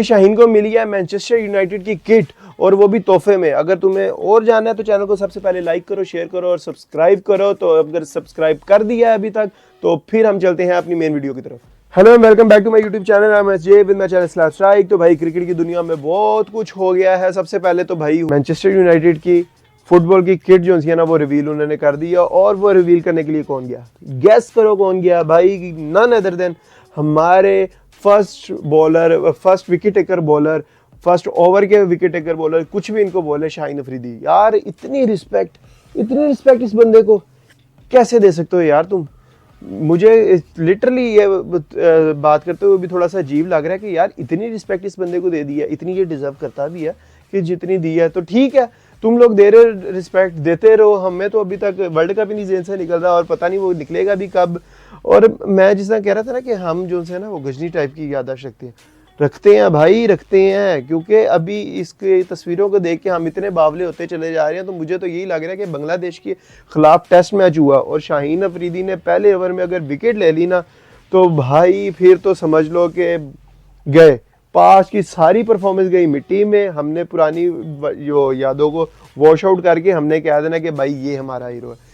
भाई शाहीन को मिली है मैनचेस्टर यूनाइटेड की किट, और वो भी तोहफे में। अगर तुम्हें और जानना है तो चैनल को सबसे पहले लाइक करो, शेयर करो और सब्सक्राइब करो। तो अगर सब्सक्राइब कर दिया है अभी तक तो फिर हम चलते हैं अपनी मेन वीडियो की तरफ। Hello and welcome back to my YouTube channel. I am SJ with my channel slash strike. तो भाई क्रिकेट की दुनिया में बहुत कुछ हो गया है। सबसे पहले तो भाई मैनचेस्टर यूनाइटेड की फुटबॉल की किट जो है ना वो रिवील उन्होंने कर दिया, और वो रिवील करने के लिए कौन गया? गेस करो कौन गया भाई? नन अदर देन हमारे first bowler, first wicket taker bowler, first over के विकेट टेकर बॉलर, कुछ भी इनको बोले, शाहीन अफरीदी। यार इतनी रिस्पेक्ट इस बंदे को कैसे दे सकते हो यार तुम? मुझे लिटरली ये बात करते हुए भी थोड़ा सा अजीब लग रहा है कि यार इतनी रिस्पेक्ट इस बंदे को दे दी है, इतनी ये डिजर्व करता भी है कि जितनी दी है। तो ठीक है, तुम लोग दे रहे रिस्पेक्ट, देते रहो। हमें तो अभी तक वर्ल्ड कप ही नहीं जेन से निकल रहा, और पता नहीं वो निकलेगा भी कब। और मैं जिस तरह कह रहा था ना कि हम जो है ना वो गजनी टाइप की याददाश्त रखते हैं भाई, रखते हैं। क्योंकि अभी इसके तस्वीरों को देख के हम इतने बावले होते चले जा रहे हैं। तो मुझे तो यही लग रहा है कि बांग्लादेश के खिलाफ टेस्ट मैच हुआ और शाहीन अफरीदी ने पहले ओवर में अगर विकेट ले ली ना, तो भाई फिर तो समझ लो कि गए, पास की सारी परफॉर्मेंस गई मिट्टी में। हमने पुरानी जो यादों को वॉश आउट करके हमने कह देना कि भाई ये हमारा हीरो है।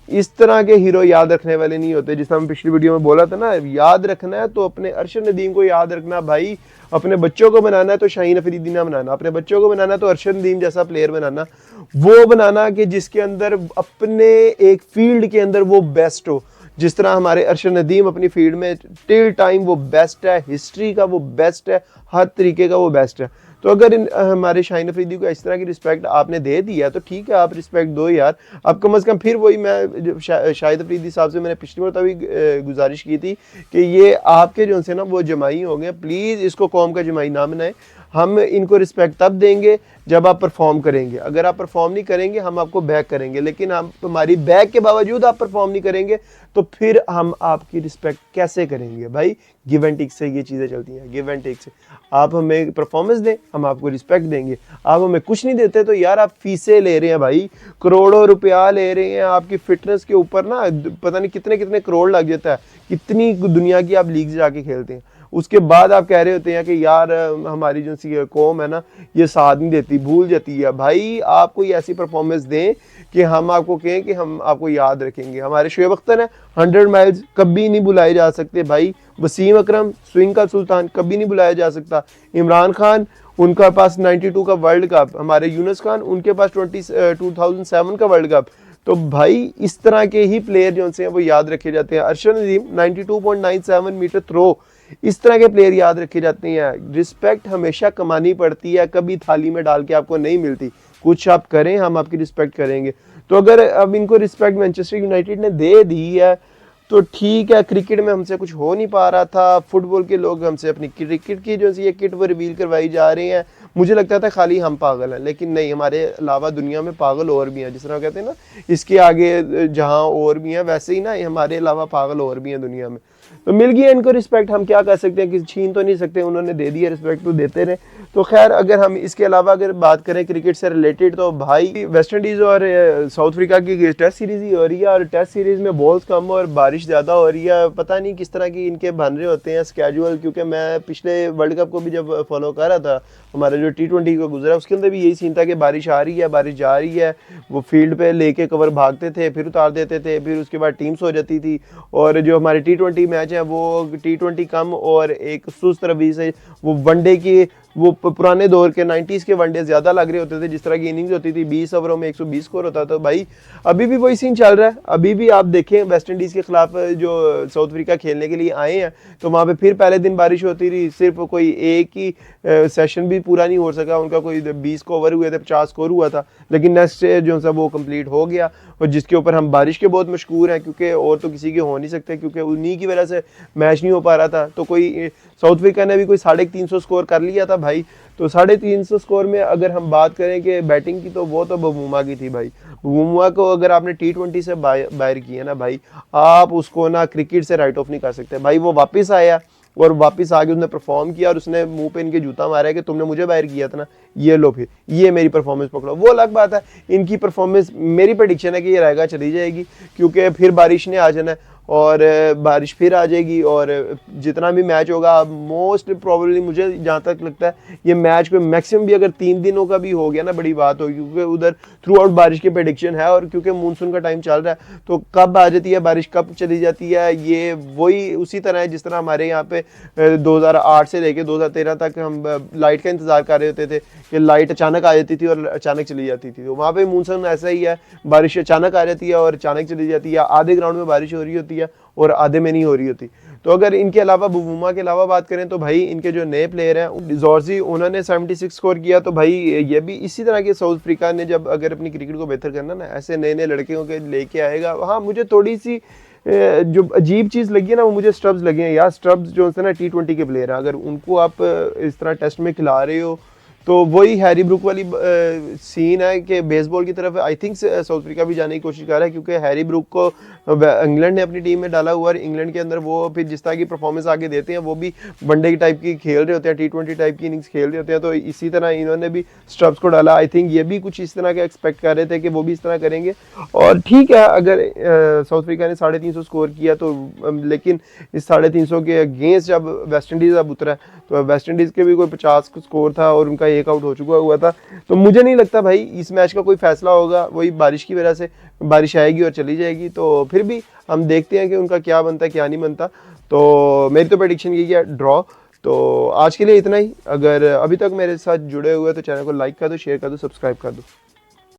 इस तरह के हीरो याद रखने वाले नहीं होते। जिस तरह हम पिछली वीडियो में बोला था ना, याद रखना है तो अपने अरशद नदीम को याद रखना भाई। अपने बच्चों को बनाना है तो शाहीन अफरीदी ना बनाना, अपने बच्चों को बनाना है तो अरशद नदीम जैसा प्लेयर बनाना, वो बनाना कि जिसके अंदर अपने एक फील्ड के अंदर वो बेस्ट हो। जिस तरह हमारे अरशद नदीम अपनी फील्ड में टिल टाइम वो बेस्ट है, हिस्ट्री का वो बेस्ट है, हर तरीके का वो बेस्ट है। तो अगर हमारे शाहीन अफरीदी को इस तरह की रिस्पेक्ट आपने दे दिया तो ठीक है, आप रिस्पेक्ट दो यार। अब कम से कम फिर वही मैं शाहिद अफरीदी साहब से मैंने पिछली बार भी गुजारिश की थी कि ये आपके जो से ना वो जमाई हो गए, प्लीज़ इसको कौम का जमाई ना बनाएं। हम इनको रिस्पेक्ट तब देंगे जब आप परफॉर्म करेंगे। अगर आप परफॉर्म नहीं करेंगे हम आपको बैक करेंगे, लेकिन हम हमारी बैक के बावजूद आप परफॉर्म नहीं करेंगे तो फिर हम आपकी रिस्पेक्ट कैसे करेंगे भाई? गिव एंड टेक से ये चीज़ें चलती हैं, गिव एंड टेक से। आप हमें परफॉर्मेंस दें, हम आपको रिस्पेक्ट देंगे। आप हमें कुछ नहीं देते तो यार आप फीसें ले रहे हैं भाई, करोड़ों रुपया ले रहे हैं। आपकी फिटनेस के ऊपर ना पता नहीं कितने कितने करोड़ लग जाता है, कितनी दुनिया की आप लीग जाके खेलते हैं। उसके बाद आप कह रहे होते हैं कि यार हमारी जो सी कौम है ना ये साथ नहीं देती, भूल जाती है। भाई आप कोई ऐसी परफॉर्मेंस दें कि हम आपको कहें कि हम आपको याद रखेंगे। हमारे शुएब अख्तर हैं 100 माइल्स, कभी नहीं बुलाए जा सकते भाई। वसीम अकरम स्विंग का सुल्तान, कभी नहीं बुलाया जा सकता। इमरान खान उनका पास 92 का वर्ल्ड कप, हमारे यूनुस खान उनके पास 2007 का वर्ल्ड कप। तो भाई इस तरह के ही प्लेयर जो हैं वो याद रखे जाते हैं। अरशद नदीम 92.97 मीटर थ्रो, इस तरह के प्लेयर याद रखे जाते हैं। रिस्पेक्ट हमेशा कमानी पड़ती है, कभी थाली में डाल के आपको नहीं मिलती। कुछ आप करें, हम आपकी रिस्पेक्ट करेंगे। तो अगर अब इनको रिस्पेक्ट मैनचेस्टर यूनाइटेड ने दे दी है तो ठीक है। क्रिकेट में हमसे कुछ हो नहीं पा रहा था, फुटबॉल के लोग हमसे अपनी क्रिकेट की जो ये किट वो रिवील करवाई जा रही हैं। मुझे लगता था खाली हम पागल हैं, लेकिन नहीं, हमारे अलावा दुनिया में पागल और भी हैं। जिस तरह कहते हैं ना इसके आगे जहां और भी हैं, वैसे ही ना हमारे अलावा पागल और भी हैं दुनिया में। तो मिल गया इनको रिस्पेक्ट, हम क्या कर सकते हैं? कि छीन तो नहीं सकते, उन्होंने दे दिया रिस्पेक्ट तो देते रहे। तो खैर अगर हम इसके अलावा अगर बात करें क्रिकेट से रिलेटेड, तो भाई वेस्ट इंडीज़ और साउथ अफ्रीका की टेस्ट सीरीज ही हो रही है, और टेस्ट सीरीज में बॉल्स कम और बारिश ज़्यादा हो रही है। पता नहीं किस तरह की इनके बन रहे होते हैं स्केड्यूल, क्योंकि मैं पिछले वर्ल्ड कप को भी जब फॉलो कर रहा था, हमारा जो T20 को गुजरा उसके अंदर भी यही सीन था कि बारिश आ रही है, बारिश जा रही है। वो फील्ड पे लेके कवर भागते थे, फिर उतार देते थे, फिर उसके बाद टीम्स हो जाती थी। और जो हमारे T20 मैच है वो T20 कम और एक सुस्त रवि से, वो वनडे की वो पुराने दौर के 90s के वनडे ज़्यादा लग रहे होते थे। जिस तरह की इनिंग्स होती थी 20 ओवरों में 120 स्कोर होता था। भाई अभी भी वही सीन चल रहा है। अभी भी आप देखें वेस्ट इंडीज़ के खिलाफ जो साउथ अफ्रीका खेलने के लिए आए हैं, तो वहाँ पे फिर पहले दिन बारिश होती रही। सिर्फ कोई एक ही सेशन भी पूरा नहीं हो सका उनका, कोई 20 को ओवर हुए थे, 50 स्कोर हुआ था। लेकिन नेक्स्ट जो सा वो कंप्लीट हो गया, और जिसके ऊपर हम बारिश के बहुत मशहूर हैं, क्योंकि और तो किसी के हो नहीं सकते, क्योंकि उन्हीं की वजह से मैच नहीं हो पा रहा था। तो कोई साउथ अफ्रीका ने भी कोई 350 स्कोर कर लिया था भाई। तो 350 स्कोर में अगर हम बात करें कि बैटिंग की, तो वो तो बबूमा की थी भाई। बबूमा को अगर आपने T20 से बाहर किया ना भाई, आप उसको ना क्रिकेट से राइट ऑफ नहीं कर सकते भाई। वो वापस आया और वापस आके उसने परफॉर्म किया, और उसने मुंह पे इनके जूता मारा है कि तुमने मुझे बाहर किया था ना, ये लो फिर ये मेरी परफॉर्मेंस पकड़ो। वो अलग बात है। इनकी परफॉर्मेंस, मेरी प्रेडिक्शन है कि ये रहेगा चली जाएगी, क्योंकि फिर बारिश ने आ जाना है। और बारिश फिर आ जाएगी और जितना भी मैच होगा मोस्ट प्रोबेबली मुझे जहाँ तक लगता है ये मैच कोई मैक्सिमम भी अगर 3 दिनों का भी हो गया ना बड़ी बात होगी, क्योंकि उधर थ्रू आउट बारिश की प्रेडिक्शन है और क्योंकि मानसून का टाइम चल रहा है तो कब आ जाती है बारिश कब चली जाती है ये वही उसी तरह है जिस तरह हमारे यहाँ पे 2008 से लेके 2013 तक हम लाइट का इंतजार कर रहे होते थे कि लाइट अचानक आ जाती थी और अचानक चली जाती थी। तो वहाँ पे मानसून ऐसा ही है, बारिश अचानक आ जाती है और अचानक चली जाती है, आधे ग्राउंड में बारिश हो रही होती है और आधे में नहीं हो रही होती। तो अगर इनके अलावा बुबुमा के अलावा बात करें तो भाई इनके जो नए प्लेयर हैं जॉर्जी उन्होंने 76 स्कोर किया। तो भाई ये भी इसी तरह के साउथ अफ्रीका ने जब अगर अपनी क्रिकेट को बेहतर करना ना ऐसे नए नए लड़कियों के लेके आएगा। हाँ मुझे थोड़ी सी जो अजीब चीज़ लगी है ना वो मुझे स्टब्स लगे हैं यार। स्टब्स जो है ना T20 के प्लेयर हैं, अगर उनको आप इस तरह टेस्ट में खिला रहे हो तो वही हैरी ब्रूक वाली सीन है कि बेसबॉल की तरफ आई थिंक साउथ अफ्रीका भी जाने की कोशिश कर रहा है, क्योंकि हैरी ब्रूक को इंग्लैंड ने अपनी टीम में डाला हुआ है। इंग्लैंड के अंदर वो फिर जिस तरह की परफॉर्मेंस आगे देते हैं वो भी वनडे की टाइप की खेल रहे होते हैं, T20 टाइप की इनिंग्स खेल रहे होते हैं। तो इसी तरह इन्होंने भी स्टब्स को डाला। आई थिंक ये भी कुछ इस तरह का एक्सपेक्ट कर रहे थे कि वो भी इस तरह करेंगे। और ठीक है अगर साउथ अफ्रीका ने 350 स्कोर किया तो लेकिन इस 350 के अगेंस्ट जब वेस्ट इंडीज़ अब उतरा तो वेस्ट इंडीज़ के भी कोई 50 स्कोर था और उनका एक आउट हो चुका हुआ था। तो मुझे नहीं लगता भाई इस मैच का कोई फैसला होगा, वही बारिश की वजह से बारिश आएगी और चली जाएगी। तो फिर भी हम देखते हैं कि उनका क्या बनता है क्या नहीं बनता। तो मेरी तो प्रेडिक्शन यही है ड्रॉ। तो आज के लिए इतना ही। अगर अभी तक मेरे साथ जुड़े हुए तो चैनल को लाइक कर दो, शेयर कर दो, सब्सक्राइब कर दो।